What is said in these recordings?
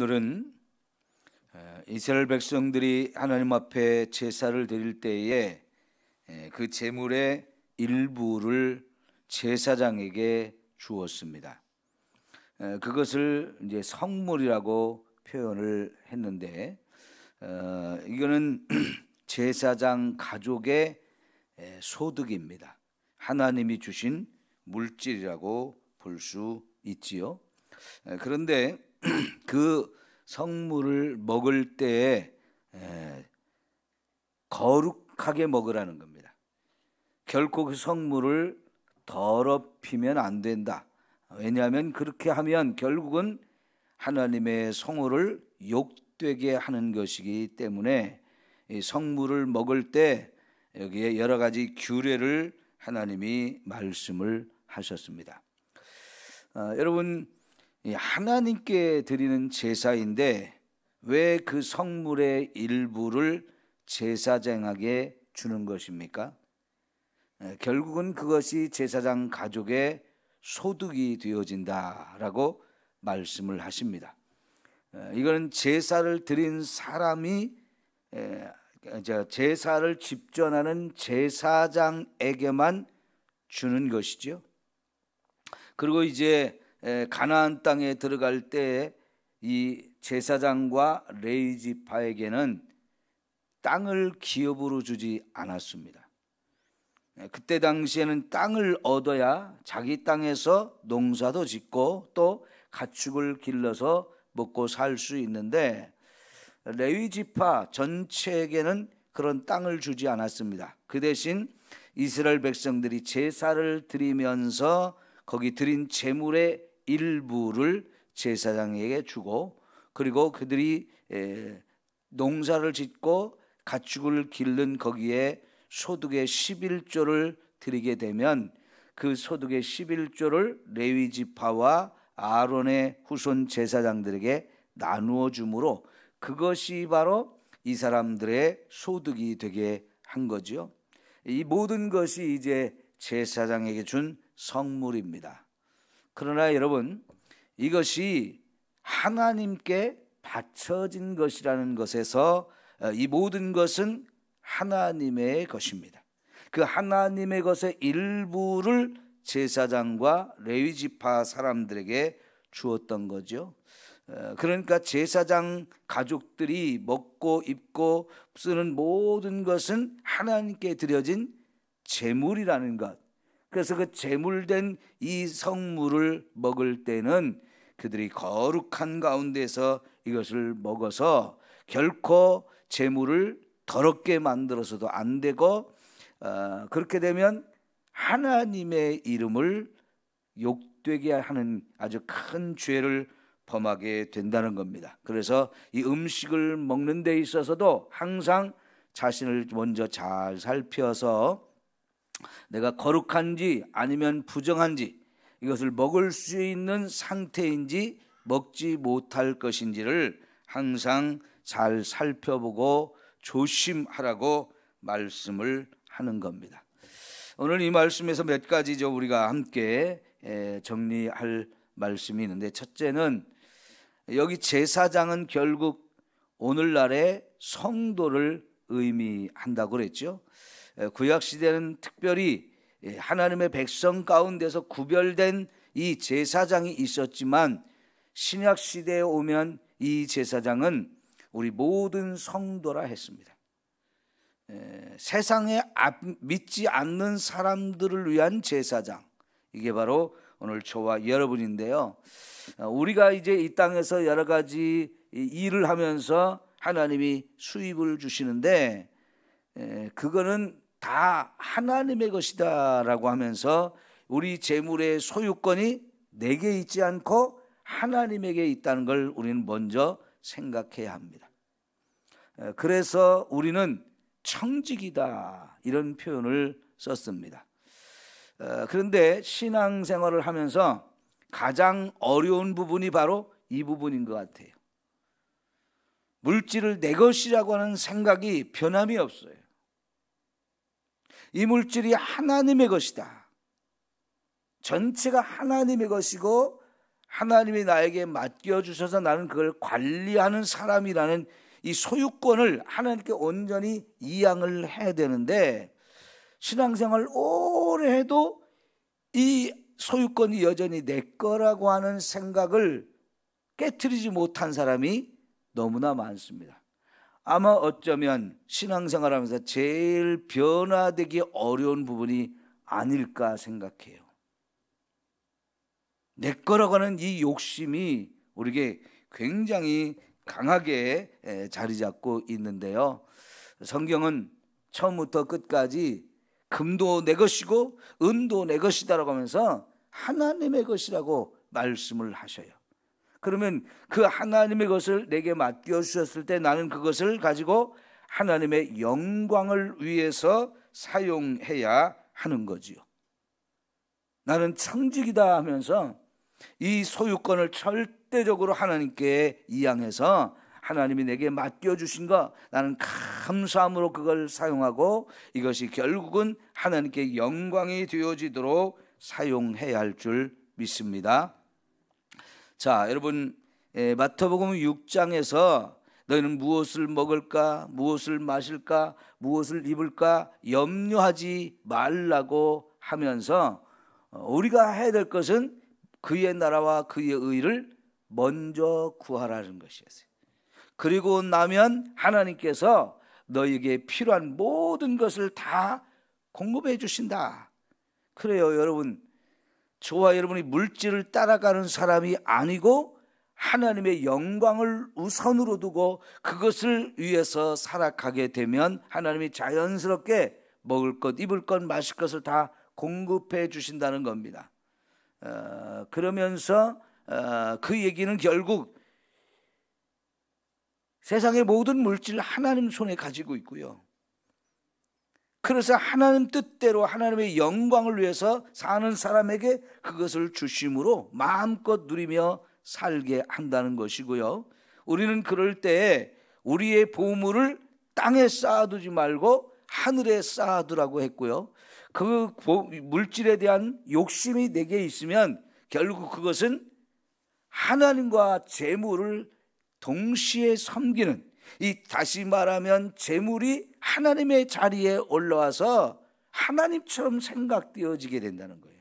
오늘은 이스라엘 백성들이 하나님 앞에 제사를 드릴 때에 그 제물의 일부를 제사장에게 주었습니다. 그것을 이제 성물이라고 표현을 했는데, 이거는 제사장 가족의 소득입니다. 하나님이 주신 물질이라고 볼 수 있지요. 그런데 그 성물을 먹을 때에 거룩하게 먹으라는 겁니다. 결코 그 성물을 더럽히면 안 된다. 왜냐하면 그렇게 하면 결국은 하나님의 성호를 욕되게 하는 것이기 때문에 이 성물을 먹을 때 여기에 여러 가지 규례를 하나님이 말씀을 하셨습니다. 여러분, 하나님께 드리는 제사인데 왜 그 성물의 일부를 제사장에게 주는 것입니까? 결국은 그것이 제사장 가족의 소득이 되어진다라고 말씀을 하십니다. 이거는 제사를 드린 사람이 제사를 집전하는 제사장에게만 주는 것이죠. 그리고 이제 가나안 땅에 들어갈 때 이 제사장과 레위 지파에게는 땅을 기업으로 주지 않았습니다. 그때 당시에는 땅을 얻어야 자기 땅에서 농사도 짓고 또 가축을 길러서 먹고 살 수 있는데, 레위 지파 전체에게는 그런 땅을 주지 않았습니다. 그 대신 이스라엘 백성들이 제사를 드리면서 거기 드린 제물의 일부를 제사장에게 주고, 그리고 그들이 농사를 짓고 가축을 기른 거기에 소득의 11조를 드리게 되면 그 소득의 11조를 레위 지파와 아론의 후손 제사장들에게 나누어 주므로 그것이 바로 이 사람들의 소득이 되게 한 거죠. 이 모든 것이 이제 제사장에게 준 성물입니다. 그러나 여러분, 이것이 하나님께 바쳐진 것이라는 것에서 이 모든 것은 하나님의 것입니다. 그 하나님의 것의 일부를 제사장과 레위 지파 사람들에게 주었던 거죠. 그러니까 제사장 가족들이 먹고 입고 쓰는 모든 것은 하나님께 드려진 제물이라는 것. 그래서 그 제물된 이 성물을 먹을 때는 그들이 거룩한 가운데서 이것을 먹어서 결코 제물을 더럽게 만들어서도 안 되고, 그렇게 되면 하나님의 이름을 욕되게 하는 아주 큰 죄를 범하게 된다는 겁니다. 그래서 이 음식을 먹는 데 있어서도 항상 자신을 먼저 잘 살펴서 내가 거룩한지 아니면 부정한지, 이것을 먹을 수 있는 상태인지 먹지 못할 것인지를 항상 잘 살펴보고 조심하라고 말씀을 하는 겁니다. 오늘 이 말씀에서 몇 가지 우리가 함께 정리할 말씀이 있는데, 첫째는 여기 제사장은 결국 오늘날의 성도를 의미한다고 그랬죠. 구약시대는 특별히 하나님의 백성 가운데서 구별된 이 제사장이 있었지만, 신약시대에 오면 이 제사장은 우리 모든 성도라 했습니다. 세상에 믿지 않는 사람들을 위한 제사장, 이게 바로 오늘 저와 여러분인데요. 우리가 이제 이 땅에서 여러 가지 일을 하면서 하나님이 수입을 주시는데, 그거는 다 하나님의 것이다 라고 하면서 우리 재물의 소유권이 내게 있지 않고 하나님에게 있다는 걸 우리는 먼저 생각해야 합니다. 그래서 우리는 청직이다, 이런 표현을 썼습니다. 그런데 신앙생활을 하면서 가장 어려운 부분이 바로 이 부분인 것 같아요. 물질을 내 것이라고 하는 생각이 변함이 없어요. 이 물질이 하나님의 것이다. 전체가 하나님의 것이고 하나님이 나에게 맡겨주셔서 나는 그걸 관리하는 사람이라는 이 소유권을 하나님께 온전히 이양을 해야 되는데, 신앙생활 오래 해도 이 소유권이 여전히 내 거라고 하는 생각을 깨트리지 못한 사람이 너무나 많습니다. 아마 어쩌면 신앙생활하면서 제일 변화되기 어려운 부분이 아닐까 생각해요. 내 거라고 하는 이 욕심이 우리에게 굉장히 강하게 자리 잡고 있는데요. 성경은 처음부터 끝까지 금도 내 것이고 은도 내 것이다라고 하면서 하나님의 것이라고 말씀을 하셔요. 그러면 그 하나님의 것을 내게 맡겨주셨을 때 나는 그것을 가지고 하나님의 영광을 위해서 사용해야 하는 거지요. 나는 청직이다 하면서 이 소유권을 절대적으로 하나님께 이양해서 하나님이 내게 맡겨주신 것, 나는 감사함으로 그걸 사용하고 이것이 결국은 하나님께 영광이 되어지도록 사용해야 할 줄 믿습니다. 자, 여러분, 마태복음 6장에서 너희는 무엇을 먹을까, 무엇을 마실까, 무엇을 입을까 염려하지 말라고 하면서 우리가 해야 될 것은 그의 나라와 그의 의를 먼저 구하라는 것이었어요. 그리고 나면 하나님께서 너에게 필요한 모든 것을 다 공급해 주신다. 그래요, 여러분. 저와 여러분이 물질을 따라가는 사람이 아니고 하나님의 영광을 우선으로 두고 그것을 위해서 살아가게 되면 하나님이 자연스럽게 먹을 것, 입을 것, 마실 것을 다 공급해 주신다는 겁니다. 그러면서 그 얘기는 결국 세상의 모든 물질을 하나님 손에 가지고 있고요. 그래서 하나님 뜻대로 하나님의 영광을 위해서 사는 사람에게 그것을 주심으로 마음껏 누리며 살게 한다는 것이고요. 우리는 그럴 때 우리의 보물을 땅에 쌓아두지 말고 하늘에 쌓아두라고 했고요. 그 물질에 대한 욕심이 내게 있으면 결국 그것은 하나님과 재물을 동시에 섬기는, 이 다시 말하면 재물이 하나님의 자리에 올라와서 하나님처럼 생각되어지게 된다는 거예요.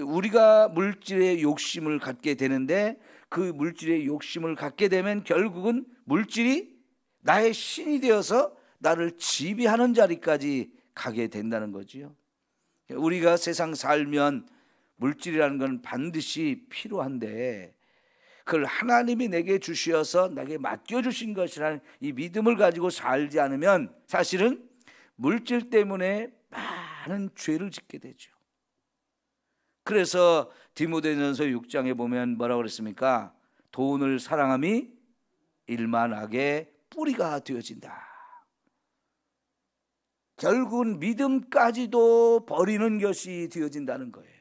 우리가 물질의 욕심을 갖게 되는데 그 물질의 욕심을 갖게 되면 결국은 물질이 나의 신이 되어서 나를 지배하는 자리까지 가게 된다는 거지요. 우리가 세상 살면 물질이라는 건 반드시 필요한데 그걸 하나님이 내게 주셔서 내게 맡겨주신 것이라는 이 믿음을 가지고 살지 않으면 사실은 물질 때문에 많은 죄를 짓게 되죠. 그래서 디모데전서 6장에 보면 뭐라고 그랬습니까? 돈을 사랑함이 일만하게 뿌리가 되어진다. 결국은 믿음까지도 버리는 것이 되어진다는 거예요.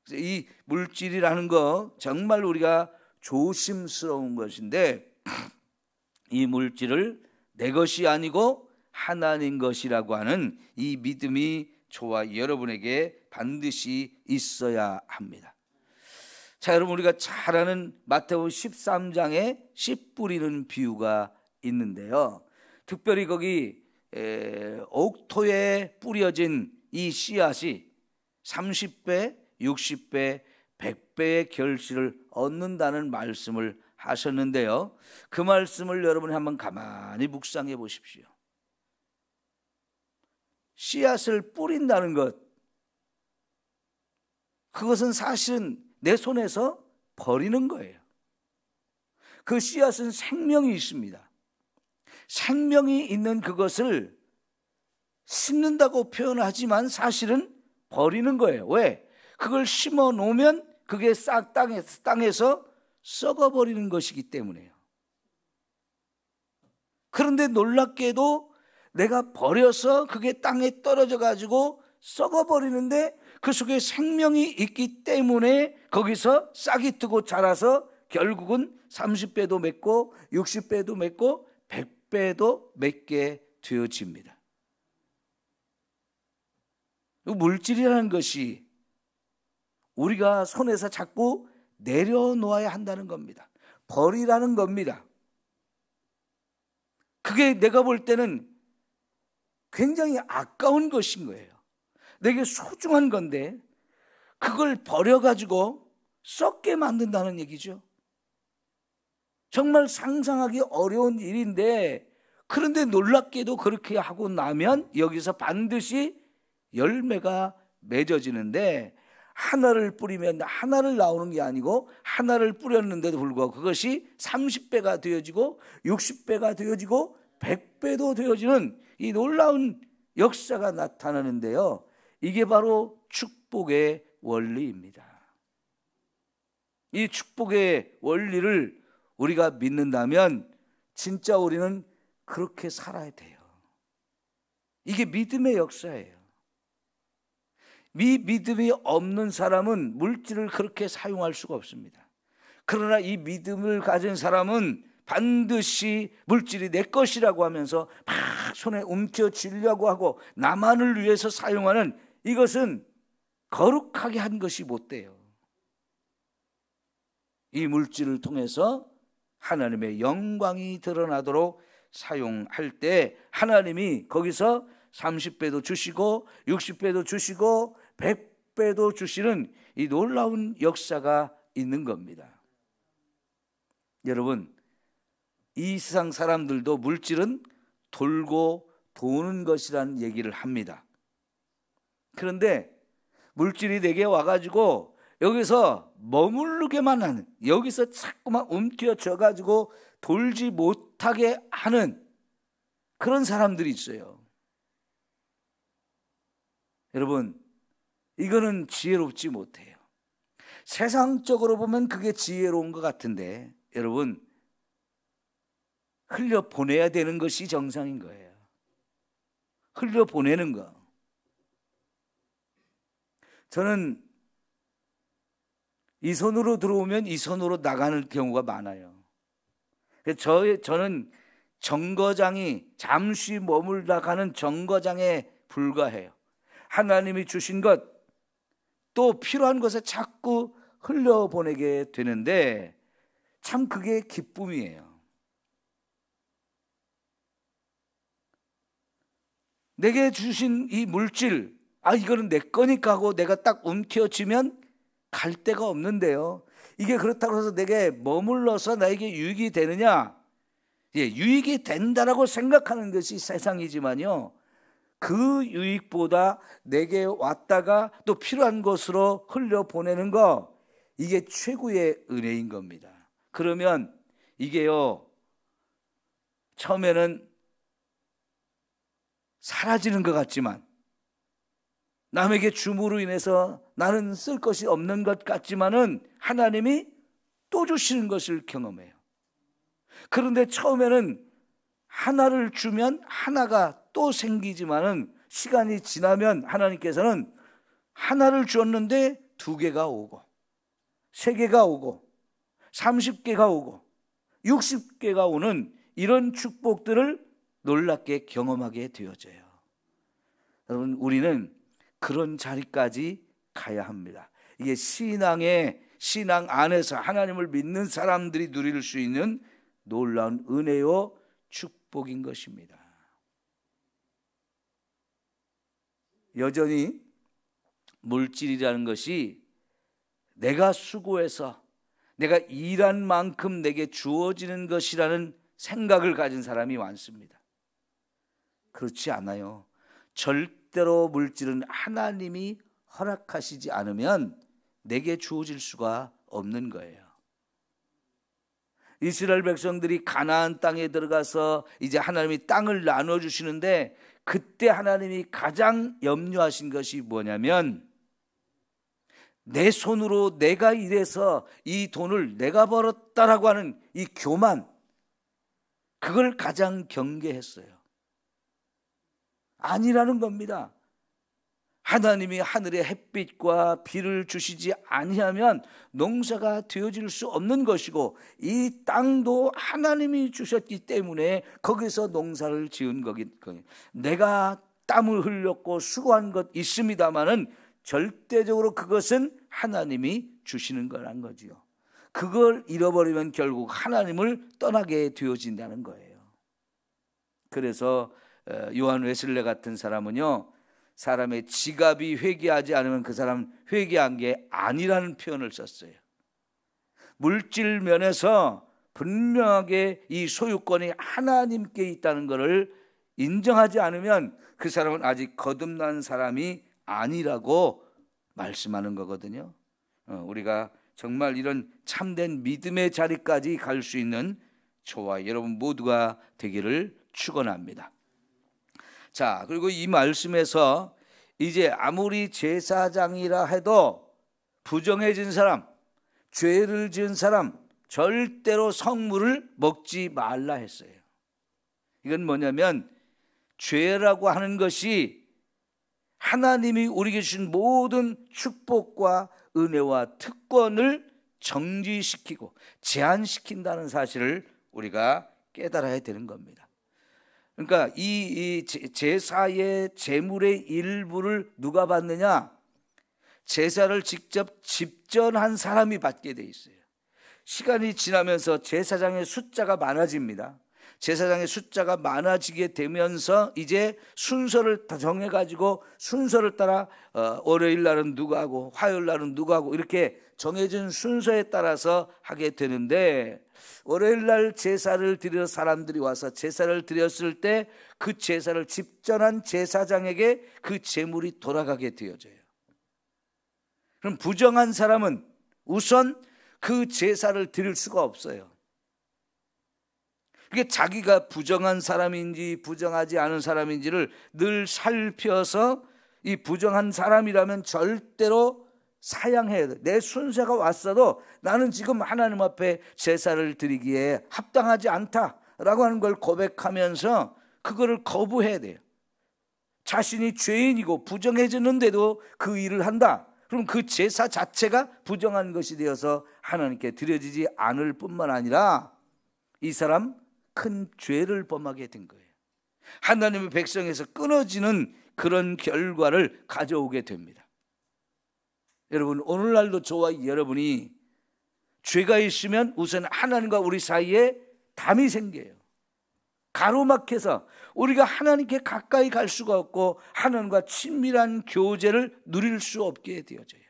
그래서 이 물질이라는 거 정말 우리가 조심스러운 것인데 이 물질을 내 것이 아니고 하나님 것이라고 하는 이 믿음이 저와 여러분에게 반드시 있어야 합니다. 자, 여러분, 우리가 잘 아는 마태복음 13장에 씨 뿌리는 비유가 있는데요. 특별히 거기 옥토에 뿌려진 이 씨앗이 30배, 60배, 100배의 결실을 얻는다는 말씀을 하셨는데요. 그 말씀을 여러분이 한번 가만히 묵상해 보십시오. 씨앗을 뿌린다는 것, 그것은 사실은 내 손에서 버리는 거예요. 그 씨앗은 생명이 있습니다. 생명이 있는 그것을 심는다고 표현하지만 사실은 버리는 거예요. 왜? 그걸 심어 놓으면 그게 싹 땅에서 썩어버리는 것이기 때문에요. 그런데 놀랍게도 내가 버려서 그게 땅에 떨어져 가지고 썩어버리는데 그 속에 생명이 있기 때문에 거기서 싹이 트고 자라서 결국은 30배도 맺고 60배도 맺고 100배도 맺게 되어집니다. 물질이라는 것이 우리가 손에서 자꾸 내려놓아야 한다는 겁니다. 버리라는 겁니다. 그게 내가 볼 때는 굉장히 아까운 것인 거예요. 내게 소중한 건데 그걸 버려가지고 썩게 만든다는 얘기죠. 정말 상상하기 어려운 일인데, 그런데 놀랍게도 그렇게 하고 나면 여기서 반드시 열매가 맺어지는데, 하나를 뿌리면 하나를 나오는 게 아니고 하나를 뿌렸는데도 불구하고 그것이 30배가 되어지고 60배가 되어지고 100배도 되어지는 이 놀라운 역사가 나타나는데요, 이게 바로 축복의 원리입니다. 이 축복의 원리를 우리가 믿는다면 진짜 우리는 그렇게 살아야 돼요. 이게 믿음의 역사예요. 이 믿음이 없는 사람은 물질을 그렇게 사용할 수가 없습니다. 그러나 이 믿음을 가진 사람은 반드시 물질이 내 것이라고 하면서 막 손에 움켜쥐려고 하고 나만을 위해서 사용하는, 이것은 거룩하게 한 것이 못 돼요. 이 물질을 통해서 하나님의 영광이 드러나도록 사용할 때 하나님이 거기서 30배도 주시고 60배도 주시고 100배도 주시는 이 놀라운 역사가 있는 겁니다. 여러분, 이 세상 사람들도 물질은 돌고 도는 것이라는 얘기를 합니다. 그런데 물질이 내게 와가지고 여기서 머무르게만 하는, 여기서 자꾸만 움켜쥐어가지고 돌지 못하게 하는 그런 사람들이 있어요. 여러분, 이거는 지혜롭지 못해요. 세상적으로 보면 그게 지혜로운 것 같은데, 여러분, 흘려보내야 되는 것이 정상인 거예요. 흘려보내는 거. 저는 이 손으로 들어오면 이 손으로 나가는 경우가 많아요. 저는 정거장이 잠시 머물다 가는 정거장에 불과해요. 하나님이 주신 것, 또 필요한 것에 자꾸 흘려보내게 되는데 참 그게 기쁨이에요. 내게 주신 이 물질, 이거는 내 거니까 하고 내가 딱 움켜쥐면 갈 데가 없는데요, 이게 그렇다고 해서 내게 머물러서 나에게 유익이 되느냐? 유익이 된다라고 생각하는 것이 세상이지만요, 그 유익보다 내게 왔다가 또 필요한 곳으로 흘려보내는 거, 이게 최고의 은혜인 겁니다. 그러면 이게요, 처음에는 사라지는 것 같지만, 남에게 줌으로 인해서 나는 쓸 것이 없는 것 같지만은 하나님이 또 주시는 것을 경험해요. 그런데 처음에는 하나를 주면 하나가 또 생기지만은 시간이 지나면 하나님께서는 하나를 주었는데 2개가 오고 3개가 오고 30개가 오고 60개가 오는 이런 축복들을 놀랍게 경험하게 되어져요. 여러분, 우리는 그런 자리까지 가야 합니다. 이게 신앙 안에서 하나님을 믿는 사람들이 누릴 수 있는 놀라운 은혜요 축복인 것입니다. 여전히 물질이라는 것이 내가 수고해서 내가 일한 만큼 내게 주어지는 것이라는 생각을 가진 사람이 많습니다. 그렇지 않아요. 절대로 물질은 하나님이 허락하시지 않으면 내게 주어질 수가 없는 거예요. 이스라엘 백성들이 가나안 땅에 들어가서 이제 하나님이 땅을 나눠주시는데, 그때 하나님이 가장 염려하신 것이 뭐냐면, 내 손으로 내가 일해서 이 돈을 내가 벌었다라고 하는 이 교만, 그걸 가장 경계했어요. 아니라는 겁니다. 하나님이 하늘의 햇빛과 비를 주시지 아니하면 농사가 되어질 수 없는 것이고, 이 땅도 하나님이 주셨기 때문에 거기서 농사를 지은 거기 때문에, 내가 땀을 흘렸고 수고한 것 있습니다마는 절대적으로 그것은 하나님이 주시는 거란 거지요. 그걸 잃어버리면 결국 하나님을 떠나게 되어진다는 거예요. 그래서 요한 웨슬레 같은 사람은요, 사람의 지갑이 회개하지 않으면 그 사람은 회개한 게 아니라는 표현을 썼어요. 물질 면에서 분명하게 이 소유권이 하나님께 있다는 것을 인정하지 않으면 그 사람은 아직 거듭난 사람이 아니라고 말씀하는 거거든요. 우리가 정말 이런 참된 믿음의 자리까지 갈 수 있는 저와 여러분 모두가 되기를 축원합니다. 자, 그리고 이 말씀에서 이제 아무리 제사장이라 해도 부정해진 사람, 죄를 지은 사람 절대로 성물을 먹지 말라 했어요. 이건 뭐냐면 죄라고 하는 것이 하나님이 우리에게 주신 모든 축복과 은혜와 특권을 정지시키고 제한시킨다는 사실을 우리가 깨달아야 되는 겁니다. 그러니까 이 제사의 제물의 일부를 누가 받느냐? 제사를 직접 집전한 사람이 받게 돼 있어요. 시간이 지나면서 제사장의 숫자가 많아집니다. 제사장의 숫자가 많아지게 되면서 이제 순서를 다 정해가지고 순서를 따라 월요일 날은 누가 하고 화요일 날은 누가 하고 이렇게 정해진 순서에 따라서 하게 되는데, 월요일 날 제사를 드려 사람들이 와서 제사를 드렸을 때 그 제사를 집전한 제사장에게 그 제물이 돌아가게 되어져요. 그럼 부정한 사람은 우선 그 제사를 드릴 수가 없어요. 그게 자기가 부정한 사람인지 부정하지 않은 사람인지를 늘 살펴서 이 부정한 사람이라면 절대로 사양해야 돼. 내 순서가 왔어도 나는 지금 하나님 앞에 제사를 드리기에 합당하지 않다라고 하는 걸 고백하면서 그거를 거부해야 돼요. 자신이 죄인이고 부정해졌는데도 그 일을 한다. 그럼 그 제사 자체가 부정한 것이 되어서 하나님께 드려지지 않을 뿐만 아니라 이 사람 큰 죄를 범하게 된 거예요. 하나님의 백성에서 끊어지는 그런 결과를 가져오게 됩니다. 여러분, 오늘날도 저와 여러분이 죄가 있으면 우선 하나님과 우리 사이에 담이 생겨요. 가로막혀서 우리가 하나님께 가까이 갈 수가 없고 하나님과 친밀한 교제를 누릴 수 없게 되어져요.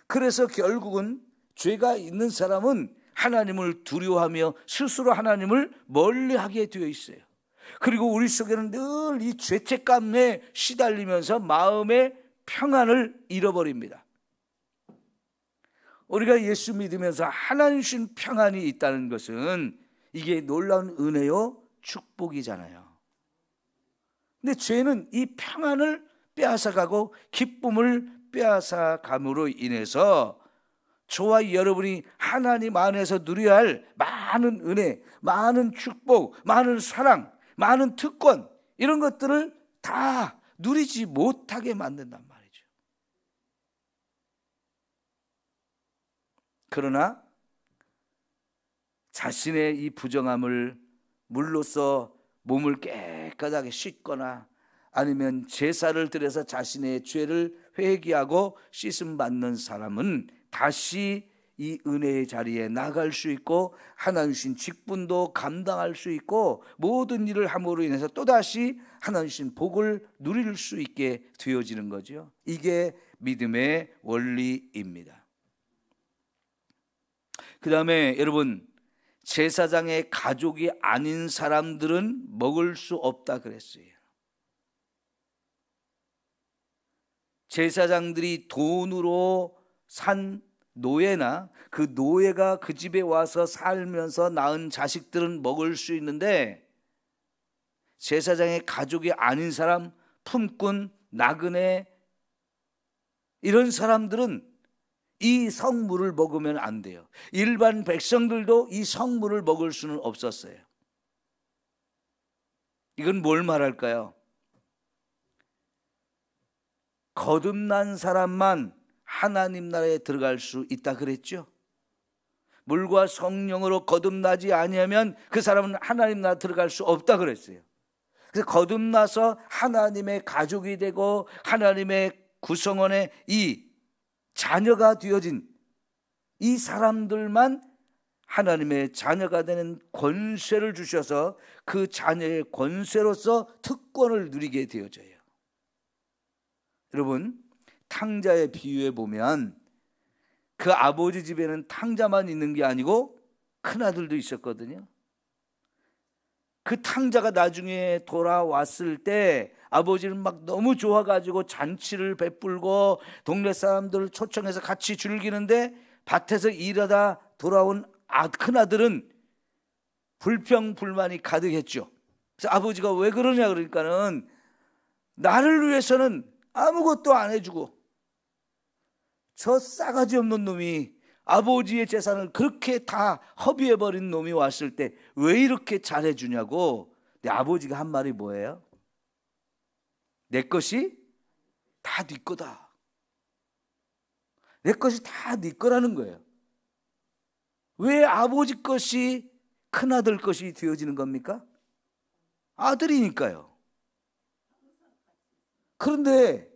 그래서 결국은 죄가 있는 사람은 하나님을 두려워하며 스스로 하나님을 멀리하게 되어 있어요. 그리고 우리 속에는 늘 이 죄책감에 시달리면서 마음의 평안을 잃어버립니다. 우리가 예수 믿으면서 하나님 주신 평안이 있다는 것은 이게 놀라운 은혜요 축복이잖아요. 근데 죄는 이 평안을 빼앗아가고 기쁨을 빼앗아감으로 인해서 저와 여러분이 하나님 안에서 누려야 할 많은 은혜, 많은 축복, 많은 사랑, 많은 특권, 이런 것들을 다 누리지 못하게 만든단 말이죠. 그러나 자신의 이 부정함을 물로써 몸을 깨끗하게 씻거나 아니면 제사를 드려서 자신의 죄를 회개하고 씻음 받는 사람은 다시 이 은혜의 자리에 나갈 수 있고 하나님 주신 직분도 감당할 수 있고 모든 일을 함으로 인해서 또다시 하나님 주신 복을 누릴 수 있게 되어지는 거죠. 이게 믿음의 원리입니다. 그 다음에 여러분, 제사장의 가족이 아닌 사람들은 먹을 수 없다 그랬어요. 제사장들이 돈으로 산 노예나 그 노예가 그 집에 와서 살면서 낳은 자식들은 먹을 수 있는데 제사장의 가족이 아닌 사람, 품꾼, 나그네 이런 사람들은 이 성물을 먹으면 안 돼요. 일반 백성들도 이 성물을 먹을 수는 없었어요. 이건 뭘 말할까요? 거듭난 사람만 하나님 나라에 들어갈 수 있다 그랬죠. 물과 성령으로 거듭나지 아니하면 그 사람은 하나님 나라 들어갈 수 없다 그랬어요. 그래서 거듭나서 하나님의 가족이 되고 하나님의 구성원의 이 자녀가 되어진 이 사람들만 하나님의 자녀가 되는 권세를 주셔서 그 자녀의 권세로서 특권을 누리게 되어져요. 여러분, 탕자의 비유에 보면 그 아버지 집에는 탕자만 있는 게 아니고 큰아들도 있었거든요. 그 탕자가 나중에 돌아왔을 때 아버지는 막 너무 좋아가지고 잔치를 베풀고 동네 사람들을 초청해서 같이 즐기는데 밭에서 일하다 돌아온 큰아들은 불평불만이 가득했죠. 그래서 아버지가 왜 그러냐 그러니까는 나를 위해서는 아무것도 안 해주고 저 싸가지 없는 놈이 아버지의 재산을 그렇게 다 허비해버린 놈이 왔을 때 왜 이렇게 잘해주냐고. 근데 아버지가 한 말이 뭐예요? 내 것이 다 네 거다. 내 것이 다 네 거라는 거예요. 왜 아버지 것이 큰아들 것이 되어지는 겁니까? 아들이니까요. 그런데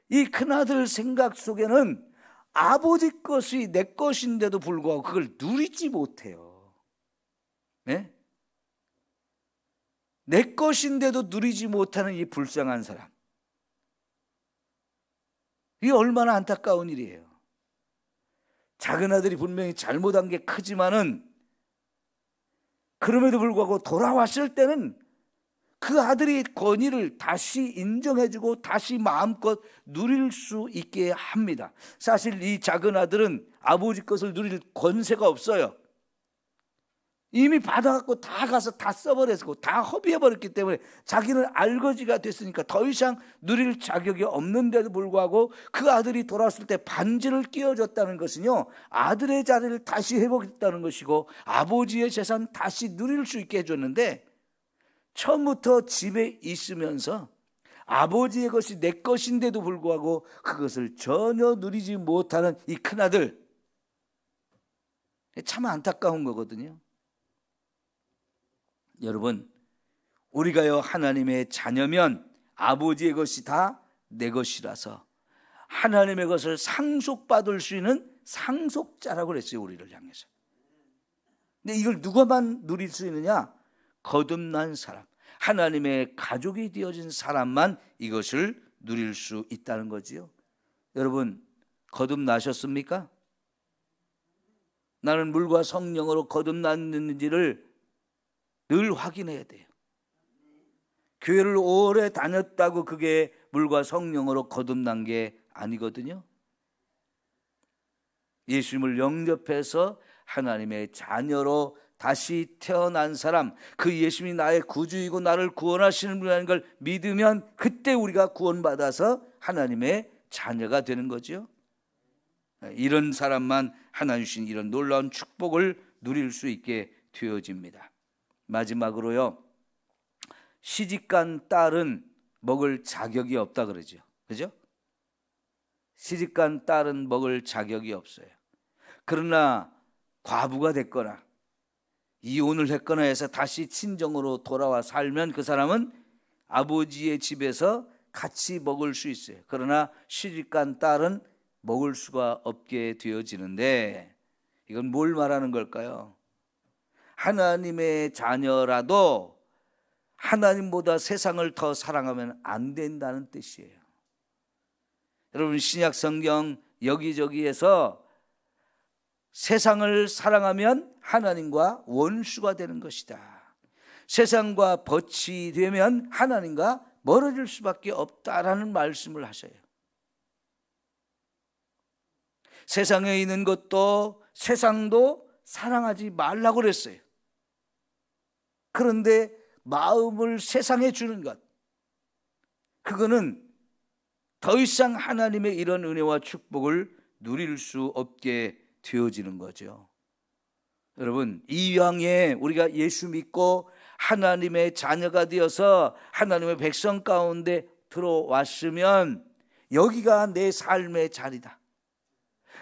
이 큰아들 생각 속에는 아버지 것이 내 것인데도 불구하고 그걸 누리지 못해요. 네? 내 것인데도 누리지 못하는 이 불쌍한 사람. 이게 얼마나 안타까운 일이에요. 작은 아들이 분명히 잘못한 게 크지만은 그럼에도 불구하고 돌아왔을 때는 그 아들의 권위를 다시 인정해주고 다시 마음껏 누릴 수 있게 합니다. 사실 이 작은 아들은 아버지 것을 누릴 권세가 없어요. 이미 받아갖고 다 가서 다 써버렸고 다 허비해버렸기 때문에 자기는 알거지가 됐으니까 더 이상 누릴 자격이 없는데도 불구하고 그 아들이 돌아왔을 때 반지를 끼워줬다는 것은요, 아들의 자리를 다시 회복했다는 것이고 아버지의 재산 다시 누릴 수 있게 해줬는데, 처음부터 집에 있으면서 아버지의 것이 내 것인데도 불구하고 그것을 전혀 누리지 못하는 이 큰아들, 참 안타까운 거거든요. 여러분, 우리가요 하나님의 자녀면 아버지의 것이 다 내 것이라서 하나님의 것을 상속받을 수 있는 상속자라고 그랬어요, 우리를 향해서. 근데 이걸 누가만 누릴 수 있느냐? 거듭난 사람, 하나님의 가족이 되어진 사람만 이것을 누릴 수 있다는 거지요. 여러분, 거듭나셨습니까? 나는 물과 성령으로 거듭났는지를 늘 확인해야 돼요. 교회를 오래 다녔다고 그게 물과 성령으로 거듭난 게 아니거든요. 예수님을 영접해서 하나님의 자녀로 다시 태어난 사람, 그 예수님이 나의 구주이고 나를 구원하시는 분이라는 걸 믿으면 그때 우리가 구원받아서 하나님의 자녀가 되는 거죠. 이런 사람만 하나님 주신 이런 놀라운 축복을 누릴 수 있게 되어집니다. 마지막으로요, 시집간 딸은 먹을 자격이 없다 그러죠. 그죠? 시집간 딸은 먹을 자격이 없어요. 그러나 과부가 됐거나 이혼을 했거나 해서 다시 친정으로 돌아와 살면 그 사람은 아버지의 집에서 같이 먹을 수 있어요. 그러나 시집간 딸은 먹을 수가 없게 되어지는데, 이건 뭘 말하는 걸까요? 하나님의 자녀라도 하나님보다 세상을 더 사랑하면 안 된다는 뜻이에요. 여러분, 신약 성경 여기저기에서 세상을 사랑하면 하나님과 원수가 되는 것이다, 세상과 벗이 되면 하나님과 멀어질 수밖에 없다라는 말씀을 하셔요. 세상에 있는 것도 세상도 사랑하지 말라고 그랬어요. 그런데 마음을 세상에 주는 것, 그거는 더 이상 하나님의 이런 은혜와 축복을 누릴 수 없게 되어지는 거죠. 여러분, 이왕에 우리가 예수 믿고 하나님의 자녀가 되어서 하나님의 백성 가운데 들어왔으면 여기가 내 삶의 자리다,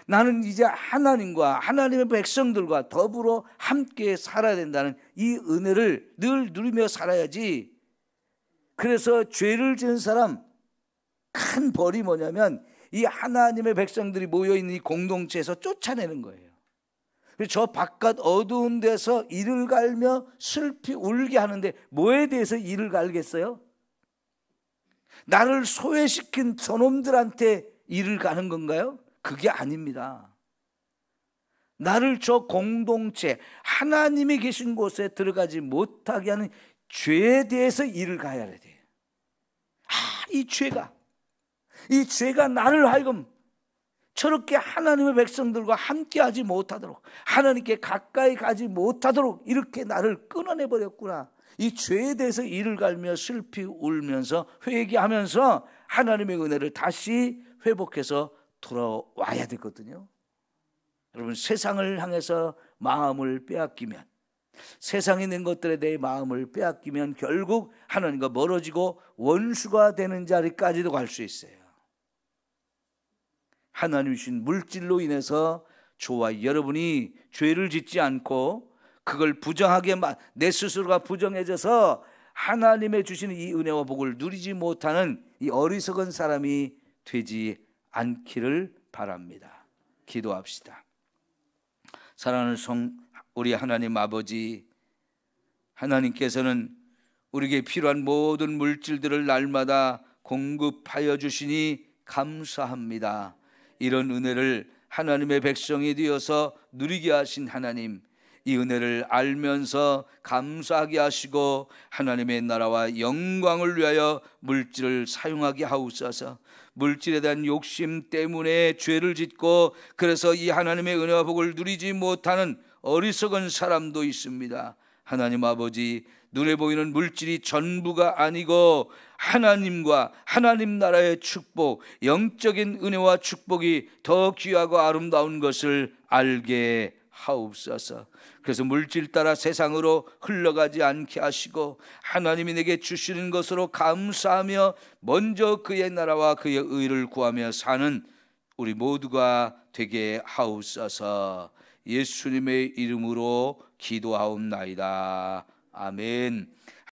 나는 이제 하나님과 하나님의 백성들과 더불어 함께 살아야 된다는 이 은혜를 늘 누리며 살아야지. 그래서 죄를 지은 사람, 큰 벌이 뭐냐면 이 하나님의 백성들이 모여있는 이 공동체에서 쫓아내는 거예요. 저 바깥 어두운 데서 이를 갈며 슬피 울게 하는데 뭐에 대해서 이를 갈겠어요? 나를 소외시킨 저놈들한테 이를 가는 건가요? 그게 아닙니다. 나를 저 공동체, 하나님이 계신 곳에 들어가지 못하게 하는 죄에 대해서 이를 가야 돼요. 이 죄가 나를 하여금 저렇게 하나님의 백성들과 함께하지 못하도록, 하나님께 가까이 가지 못하도록 이렇게 나를 끊어내버렸구나. 이 죄에 대해서 이를 갈며 슬피 울면서 회개하면서 하나님의 은혜를 다시 회복해서 돌아와야 되거든요. 여러분, 세상을 향해서 마음을 빼앗기면, 세상에 있는 것들에 대해 마음을 빼앗기면 결국 하나님과 멀어지고 원수가 되는 자리까지도 갈 수 있어요. 하나님 주신 물질로 인해서 저와 여러분이 죄를 짓지 않고 그걸 부정하게 내 스스로가 부정해져서 하나님의 주시는 이 은혜와 복을 누리지 못하는 이 어리석은 사람이 되지 않기를 바랍니다. 기도합시다. 사랑하는 우리 하나님 아버지, 하나님께서는 우리에게 필요한 모든 물질들을 날마다 공급하여 주시니 감사합니다. 이런 은혜를 하나님의 백성이 되어서 누리게 하신 하나님, 이 은혜를 알면서 감사하게 하시고 하나님의 나라와 영광을 위하여 물질을 사용하게 하옵소서. 물질에 대한 욕심 때문에 죄를 짓고 그래서 이 하나님의 은혜와 복을 누리지 못하는 어리석은 사람도 있습니다. 하나님 아버지, 눈에 보이는 물질이 전부가 아니고 하나님과 하나님 나라의 축복, 영적인 은혜와 축복이 더 귀하고 아름다운 것을 알게 하옵소서. 그래서 물질 따라 세상으로 흘러가지 않게 하시고 하나님이 내게 주시는 것으로 감사하며 먼저 그의 나라와 그의 의를 구하며 사는 우리 모두가 되게 하옵소서. 예수님의 이름으로 기도하옵나이다. 아멘.